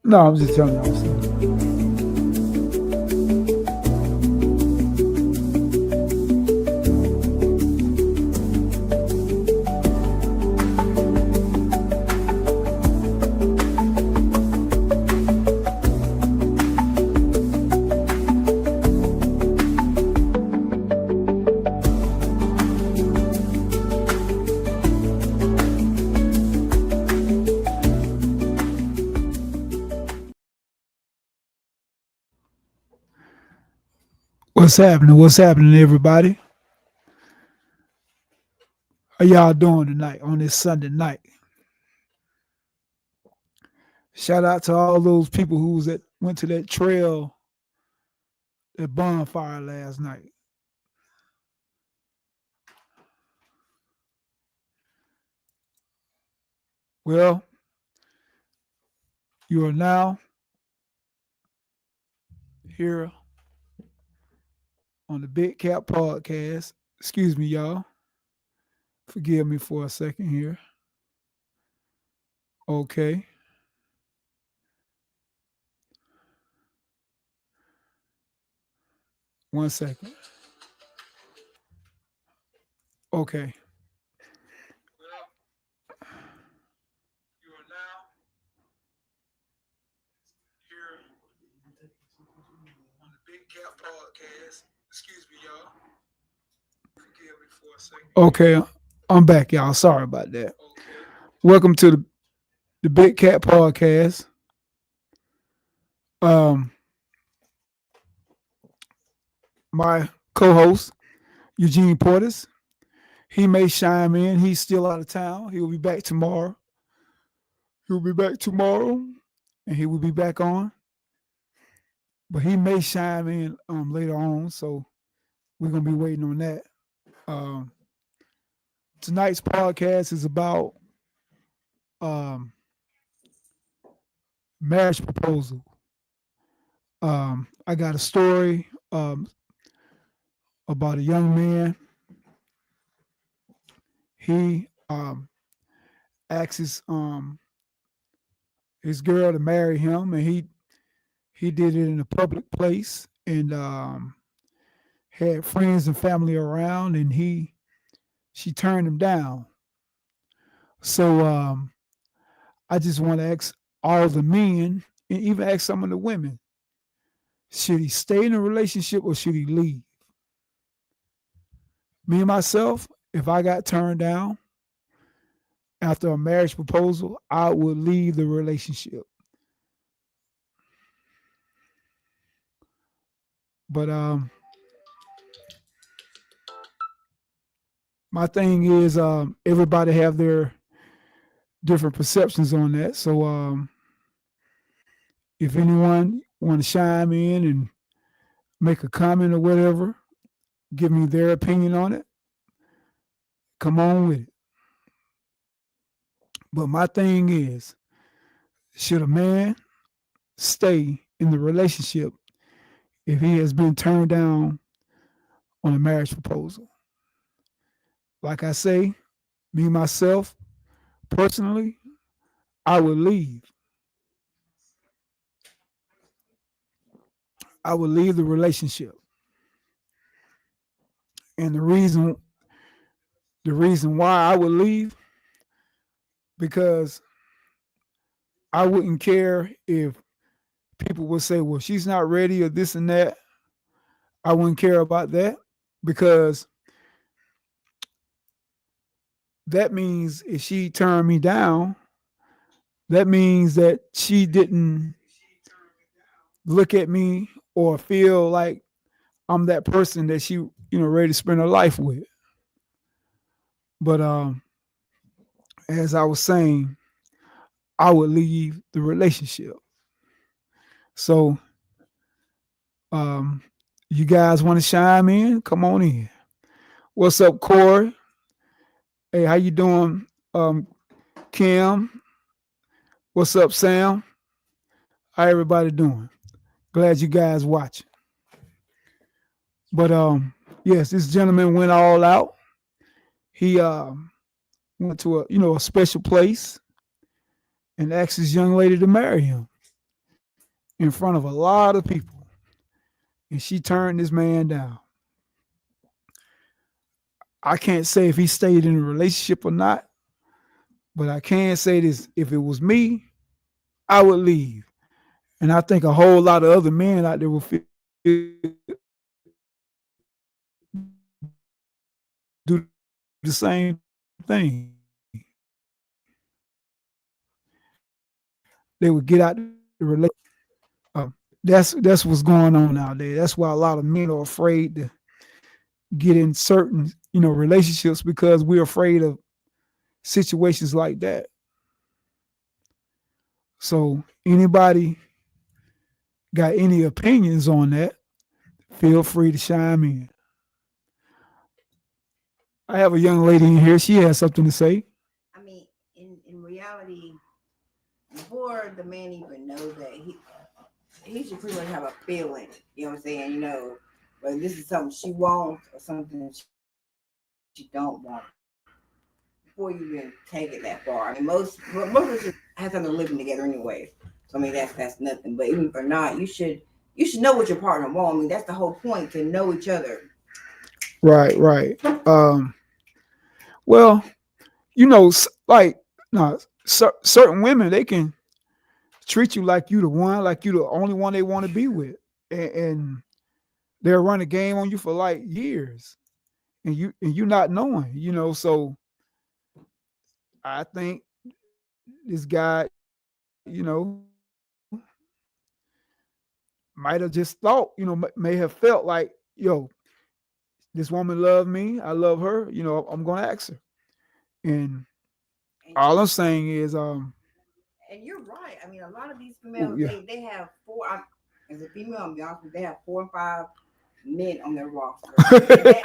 No, I'm just telling you. What's happening? What's happening, everybody? How y'all doing tonight on this Sunday night? Shout out to all those people who went to that trail, that bonfire last night. Well, you are now here on the Big Cap Podcast. Excuse me, y'all. Forgive me for a second here. Okay. One second. Okay. You are now here on the Big Cap Podcast. Excuse me, y'all. Forgive me for a second. Okay, I'm back, y'all. Sorry about that. Okay. Welcome to the Big Cat Podcast. Um, my co-host Eugene Portis. He may chime in. He's still out of town. He will be back tomorrow. And he will be back on. But he may chime in later on, so we're gonna be waiting on that. Tonight's podcast is about marriage proposal. I got a story about a young man. He asks his girl to marry him, and he did it in a public place, and had friends and family around, and she turned him down. So I just want to ask all the men, and even ask some of the women, should he stay in a relationship or should he leave? Me, myself, if I got turned down after a marriage proposal, I would leave the relationship. But my thing is, everybody have their different perceptions on that. So if anyone want to chime in and make a comment or whatever, give me their opinion on it, come on with it. But my thing is, should a man stay in the relationship if he has been turned down on a marriage proposal? Like I say, me myself, personally, I would leave. I would leave the relationship. And the reason why I would leave, because I wouldn't care if people would say, well, she's not ready or this and that. I wouldn't care about that, because that means if she turned me down, that means that she didn't look at me or feel like I'm that person that she, ready to spend her life with. But as I was saying, I would leave the relationship. So you guys want to chime in? Come on in. What's up, Corey? Hey, how you doing, Kim? What's up, Sam? How everybody doing? Glad you guys watching. But yes, this gentleman went all out. He went to a special place and asked his young lady to marry him. in front of a lot of people, and she turned this man down. I can't say if he stayed in a relationship or not, but I can say this: if it was me, I would leave. And I think a whole lot of other men out there will feel do the same thing. They would get out the relationship. That's what's going on out there. That's why a lot of men are afraid to get in certain relationships because we're afraid of situations like that. So anybody got any opinions on that? Feel free to chime in. I have a young lady in here. She has something to say. I mean, in reality, before the man even knows that he should pretty much have a feeling. You know what I'm saying? Whether this is something she wants or something she don't want. Before you even take it that far. I mean, most of us have something living together anyways. So I mean, that's nothing. But even if not, you should know what your partner wants. I mean, that's the whole point, to know each other. Right, right. Well, like no, certain women they can treat you like you the one, like you the only one they want to be with, and they'll run a game on you for like years, and you not knowing, So I think this guy, might have just thought, may have felt like, yo, this woman love me, I love her, I'm gonna ask her, and And all I'm saying is, and you're right. I mean, a lot of these oh females yeah, they have four. As a female, I'm be honest with you, they have 4 or 5 men on their roster.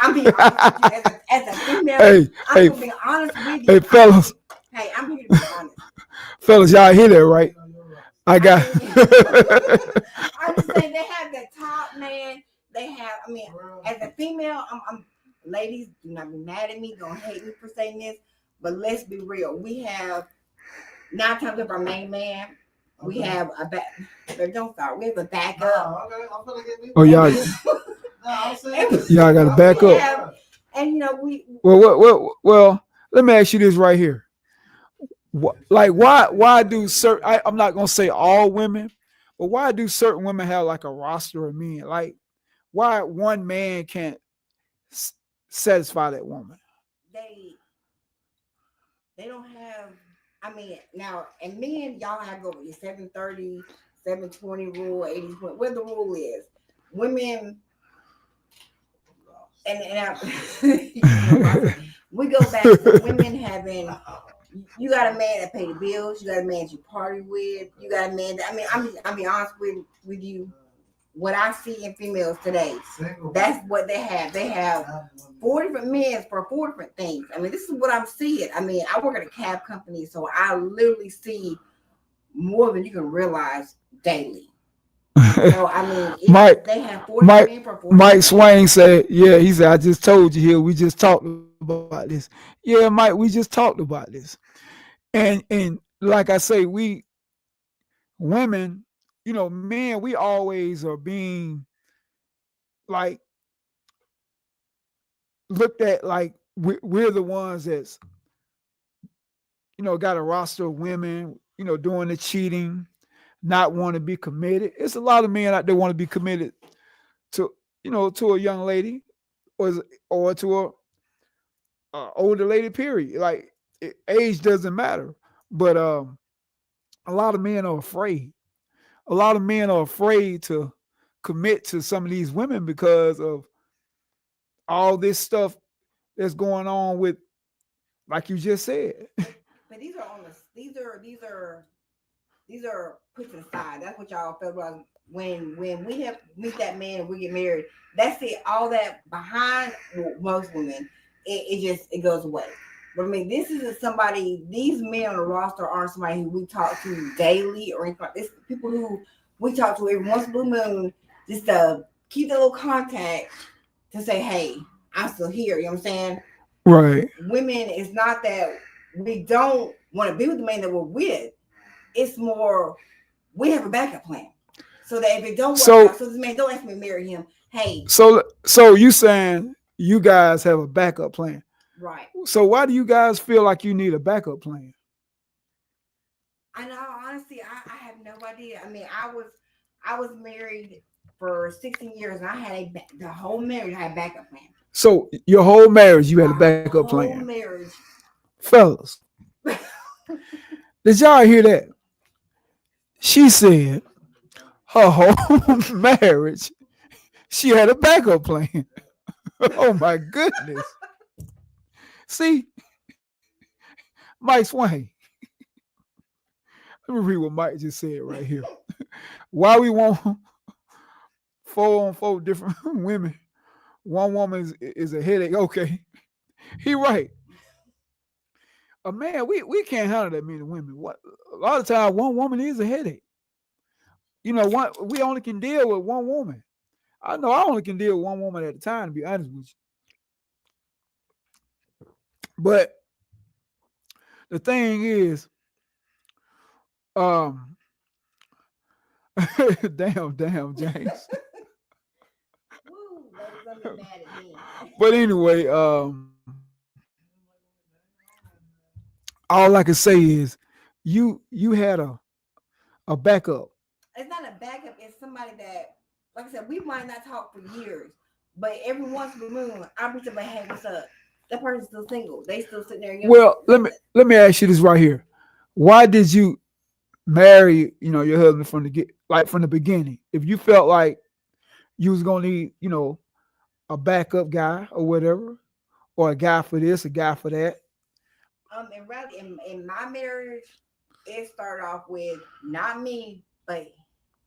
I'm being honest with you. As a female, hey, I'm hey, gonna be honest with you. hey, fellas, Hey, I'm here to be honest. fellas, y'all hear that, right? I I got. mean, I'm just saying they have that top man. They have. I mean, as a female, ladies, do not be mad at me. Don't hate me for saying this, but let's be real. We have 9 times of our main man. We have a back. Don't start. We have a backup. Oh, y'all, y'all got to back up. And we. Well, let me ask you this right here. Like, why do certain? I'm not gonna say all women, but why do certain women have like a roster of men? Like, why one man can't satisfy that woman? They they don't have. I mean, now and men, y'all have to go with your 730, 720 rule, 80 20, where the rule is. Women and we go back to women having. You got a man that pay the bills. You got a man that you party with. You got a man that, I mean, I'm be honest with you. What I see in females today, that's what they have. They have 4 different men for 4 different things. I mean, this is what I'm seeing. I mean, I work at a cab company, so I literally see more than you can realize daily. So I mean, Mike, they have 40 Mike, men for 40 Mike things. Swain said, "Yeah." He said, "I just told you here. We just talked about this." Yeah, Mike, we just talked about this. And like I say, we women, men, we always are being like looked at like we're the ones that's got a roster of women, doing the cheating, not want to be committed. It's a lot of men out there want to be committed to to a young lady or to a older lady. Period. Like age doesn't matter, but a lot of men are afraid. A lot of men are afraid to commit to some of these women because of all this stuff that's going on with, like you just said. But these are on the these are put to the side. That's what y'all feel about when we have meet that man and we get married. That's it. All that behind most women, it goes away. But I mean, this isn't somebody. These men on the roster aren't somebody who we talk to daily or anything like this. People who we talk to every once in a blue moon, just to keep that little contact to say, "Hey, I'm still here." You know what I'm saying? Right. Women, it's not that we don't want to be with the man that we're with. It's more we have a backup plan. So that if it don't work So out, so this man don't ask me to marry him. Hey, so you saying you guys have a backup plan. right. So why do you guys feel like you need a backup plan? I know, honestly, I have no idea. I mean, I was married for 16 years, and I had the whole marriage. I had a backup plan. So your whole marriage you had a My backup whole plan. marriage. Fellas, did y'all hear that? She said her whole marriage she had a backup plan. Oh my goodness. See, Mike Swain. Let me read what Mike just said right here. Why we want 4 on 4 different women? One woman is a headache. Okay, he right. A man, we can't handle that many women. What a lot of times one woman is a headache. You know, one we only can deal with one woman. I know I only can deal with one woman at a time, to be honest with you. But the thing is, um, damn, James. Woo, ladies, don't be mad at me. But anyway, all I can say is you had a backup. It's not a backup. It's somebody that, like I said, we might not talk for years, but every once in a moon, I'll be somebody, hey, what's up? That person's still single. They still sitting there. Well, let me ask you this right here. Why did you marry, your husband from the beginning? If you felt like you was gonna need, a backup guy or whatever, or a guy for this, a guy for that. And really, in my marriage, it started off with not me, but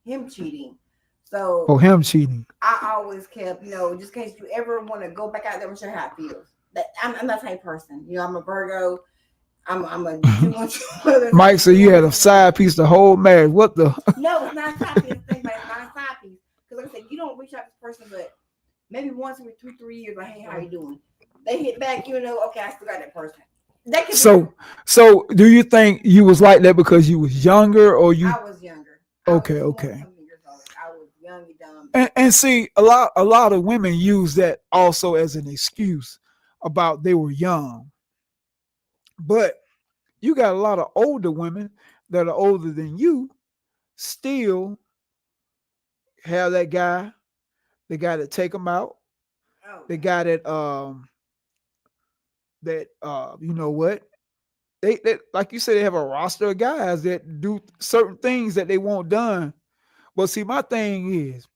him cheating. So Oh, him cheating. I always kept, just in case you ever want to go back out there and show how it feels. That I'm that type of person. I'm a Virgo. I'm a Mike said you had a side piece the whole marriage. What the? No, it's not a side piece. It's not a side piece. Because like I said, you don't reach out to this person, but maybe once every 3 years, like, hey, how you doing? They hit back, okay, I still got that person. That could so do you think you was like that because you was younger or you? I was younger. Okay. I was young and dumb. And see, a lot of women use that also as an excuse about they were young. But you got a lot of older women that are older than you still have that guy, the guy that take them out, the guy that you know what, they like you said, they have a roster of guys that do certain things that they want done. But see, my thing is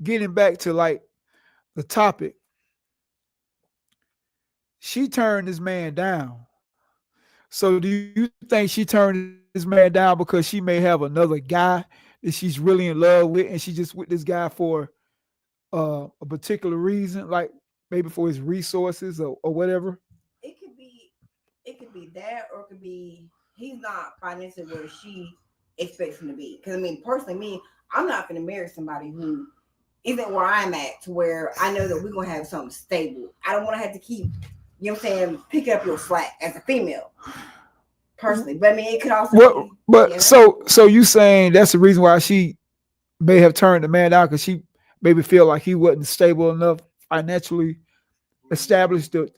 getting back to like the topic. She turned this man down. So do you think she turned this man down because she may have another guy that she's really in love with, and she just with this guy for a particular reason, like maybe for his resources or whatever? It could be that, or it could be he's not financially where she expects him to be. Because I mean, personally, I'm not going to marry somebody who isn't where I'm at, to where I know that we're going to have something stable. I don't want to have to keep, picking up your slack as a female. Personally, but I mean, it could also. So you saying that's the reason why she may have turned the man down, because she maybe feel like he wasn't stable enough financially established to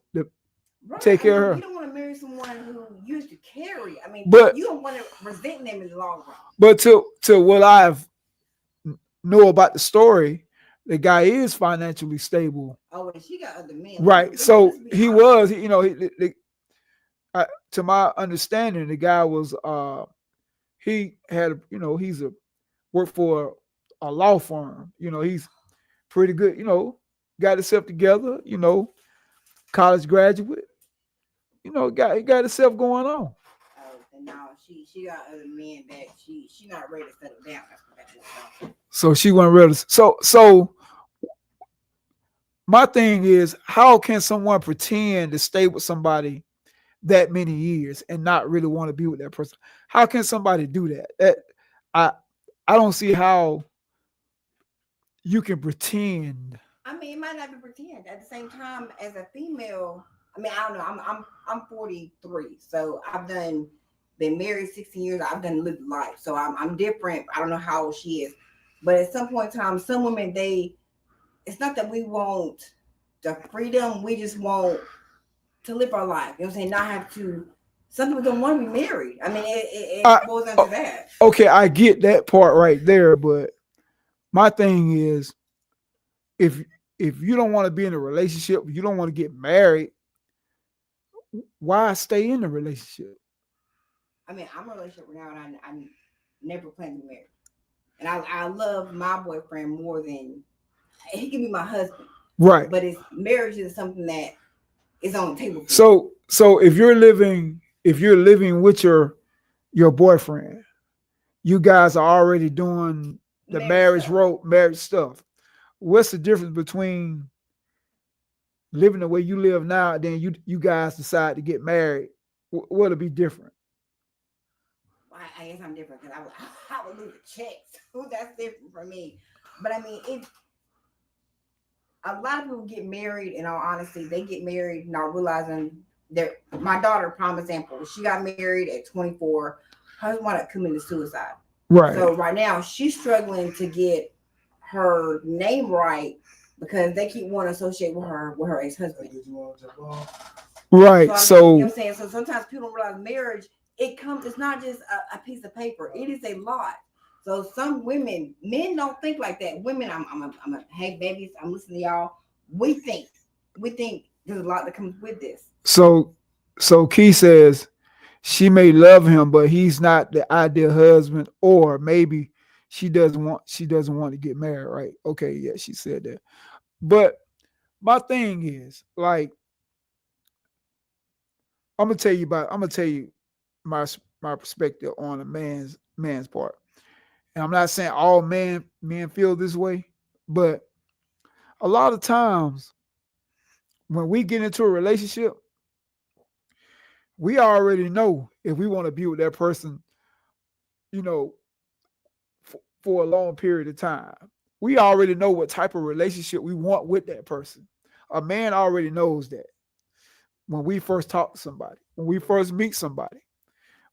take care of her. You don't want to marry someone who used to carry. I mean, but you don't want to resent them in the long run. But to what I've know about the story, the guy is financially stable. Oh, and she got other men. Right. So he was, to my understanding, the guy was he had, he's worked for a law firm. He's pretty good, got himself together, college graduate, got himself going on. Oh, and now she got other men that she not ready to settle down. So she wasn't ready. So my thing is, how can someone pretend to stay with somebody that many years and not really want to be with that person? How can somebody do that? I don't see how you can pretend. I mean, it might not be pretend. At the same time, as a female, I mean, I don't know. I'm 43, so I've been married 16 years. I've done lived life, so I'm different. I don't know how old she is. But at some point in time, some women, it's not that we want the freedom, we just want to live our life. You know what I'm saying? Not have to. Some people don't want to be married. I mean, it I, boils down to that. okay, I get that part right there, but my thing is, if if you don't want to be in a relationship, you don't want to get married, why stay in the relationship? I mean, I'm in a relationship now, and I never plan to be married. And I love my boyfriend more than he can be my husband. Right. But it's marriage is something that is on the table. So if you're living with your boyfriend, you guys are already doing the marriage stuff. What's the difference between living the way you live now, and then you guys decide to get married? What'll be different? I guess I'm different because I would lose the checks. That's different for me. But I mean, a lot of people get married. In all honesty, they get married not realizing that. My daughter, prime example, she got married at 24. Her husband wound up committing suicide. Right. So right now she's struggling to get her name right because they keep wanting to associate with her ex-husband. Right. So you know what I'm saying? So sometimes people don't realize marriage, it's not just a piece of paper. It is a lot. So some men don't think like that. Women, hey babies, I'm listening to y'all. We think there's a lot that comes with this. So Key says she may love him, but he's not the ideal husband, or maybe she doesn't want to get married, right? Okay, yeah, she said that. But my thing is, like, I'm gonna tell you my perspective on a man's part. And I'm not saying all men feel this way, but a lot of times when we get into a relationship, we already know if we want to be with that person, you know, for a long period of time. We already know what type of relationship we want with that person. A man already knows that when we first talk to somebody, when we first meet somebody,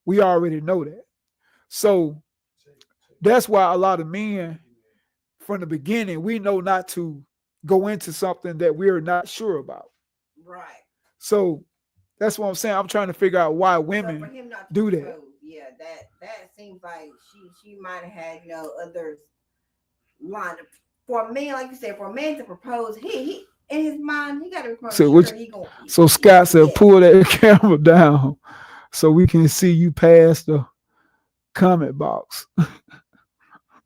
we already know that. So that's why a lot of men from the beginning, we know not to go into something that we're not sure about. Right. So that's what I'm saying. I'm trying to figure out why women for him not to do propose, that. Yeah, that seems like she might have had others lined up. For a man, like you said, for a man to propose, he in his mind he got to propose. So Scott said, pull that camera down so we can see you past the comment box.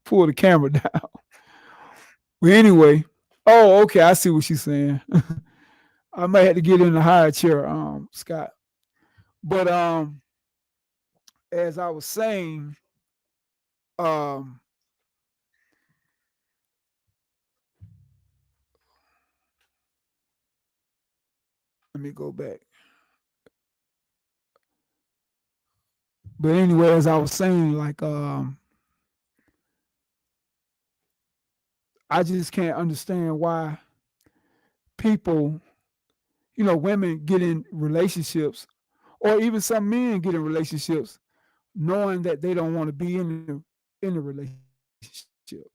Pull the camera down. Well, anyway, okay, I see what she's saying. I might have to get in a higher chair, Scott. But as I was saying, let me go back. But anyway, as I was saying, like I just can't understand why people, women get in relationships, or even some men get in relationships knowing that they don't want to be in the relationship.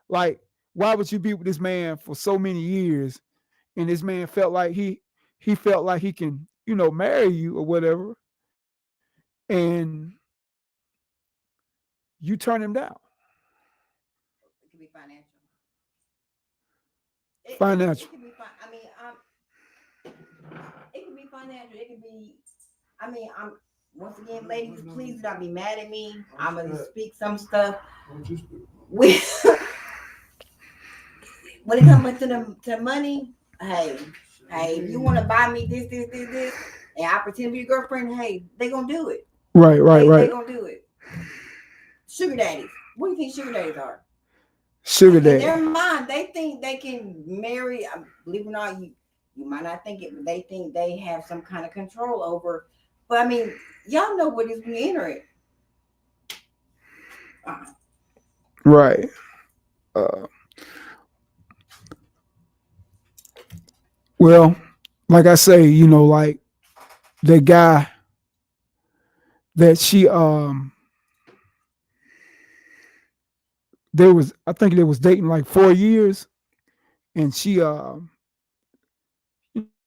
Like, why would you be with this man for so many years, and this man felt like he felt like he can, marry you or whatever, and you turn him down? It could be financial. Financial. It could be it could be financial. It could be. I'm once again, ladies, please do not be mad at me. I'm gonna speak some stuff. When it comes to money, hey, if you want to buy me this, and I pretend to be your girlfriend, hey, they gonna do it. Right. They gonna do it. Sugar daddies. What do you think sugar daddies are? Sugar daddy. In their mind, they think they can marry. Believe it or not, you might not think it, but they think they have some kind of control over. But I mean, y'all know what it is when you enter it. Right. Well, like I say, like the guy that she I think they was dating like 4 years, and she told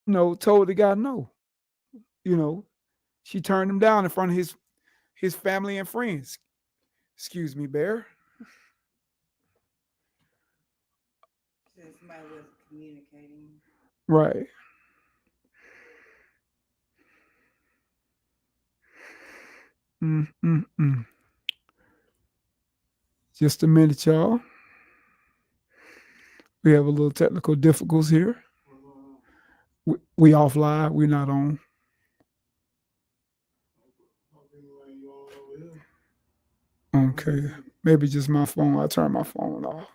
the guy no. You know, she turned him down in front of his family and friends. Excuse me, Bear. Since somebody wasn't communicating. Right. Mm. Just a minute, y'all. We have a little technical difficulties here. We off live. We're not on. Okay. Maybe just my phone. I turned my phone off.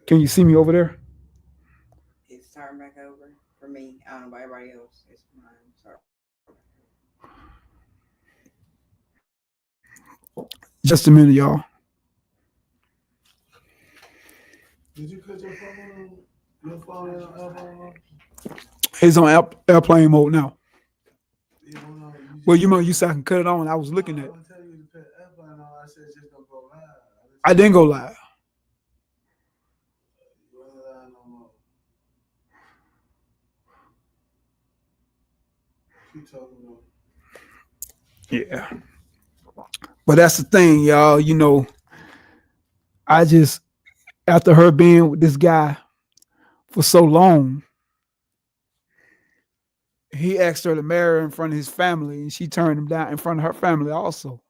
Can you see me over there? It's turned back over for me. I don't know about everybody else. It's mine. Sorry. Just a minute, y'all. Did you put your phone on airplane mode? It's on airplane mode now. You don't know. Well, you said I can cut it on. I was looking at it. I tell you to put airplane on. I said just don't go live. I didn't go live. You ain't live no more. Keep talking though. Yeah. But that's the thing, y'all. I just, after her being with this guy for so long, he asked her to marry her in front of his family, and she turned him down in front of her family also.